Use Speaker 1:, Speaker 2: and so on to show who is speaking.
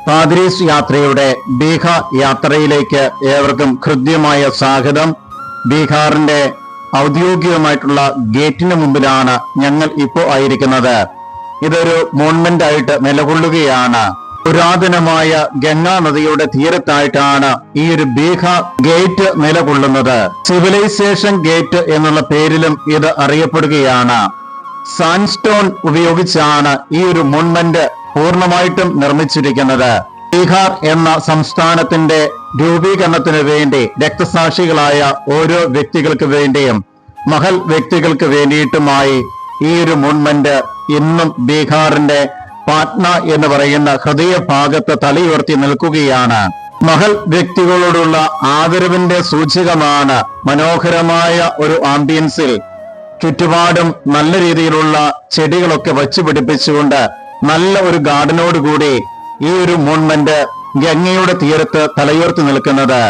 Speaker 1: പാദ്രീസ് യാത്രയുടെ ബീഹാർ യാത്രയിലേക്ക് ഏവർക്കും ഹൃദ്യമായ സ്വാഗതം. ബീഹാറിന്റെ ഔദ്യോഗികമായിട്ടുള്ള ഗേറ്റിന് മുമ്പിലാണ് ഞങ്ങൾ ഇപ്പോൾ ആയിരിക്കുന്നത്. ഇതൊരു മോൺമെന്റ് ആയിട്ട് നിലകൊള്ളുകയാണ്. പുരാതനമായ ഗംഗാ നദിയുടെ തീരത്തായിട്ടാണ് ഈ ഒരു ബീഹാർ ഗേറ്റ് നിലകൊള്ളുന്നത്. സിവിലൈസേഷൻ ഗേറ്റ് എന്നുള്ള പേരിലും ഇത് അറിയപ്പെടുകയാണ്. സാൻഡ്സ്റ്റോൺ ഉപയോഗിച്ചാണ് ഈ ഒരു മോൺമെന്റ് പൂർണ്ണമായിട്ടും നിർമ്മിച്ചിരിക്കുന്നത്. ബീഹാർ എന്ന സംസ്ഥാനത്തിന്റെ രൂപീകരണത്തിന് വേണ്ടി രക്തസാക്ഷികളായ ഓരോ വ്യക്തികൾക്ക് വേണ്ടിയും മഹൽ വ്യക്തികൾക്ക് വേണ്ടിയിട്ടുമായി ഈ ഒരു മോൺമെന്റ് ഇന്നും ബീഹാറിന്റെ പാട്ന എന്ന് പറയുന്ന ഹൃദയഭാഗത്ത് തലയുയർത്തി നിൽക്കുകയാണ്. മഹൽ വ്യക്തികളോടുള്ള ആദരവിന്റെ സൂചകമാണ് മനോഹരമായ ഒരു ആംബിയൻസിൽ ചുറ്റുപാടും നല്ല രീതിയിലുള്ള ചെടികളൊക്കെ വച്ചു പിടിപ്പിച്ചുകൊണ്ട് നല്ല ഒരു ഗാർഡനോടുകൂടി ഈ ഒരു മോൺമെന്റ് ഗംഗയുടെ തീരത്ത് തലയുയർത്തി നിൽക്കുന്നത്.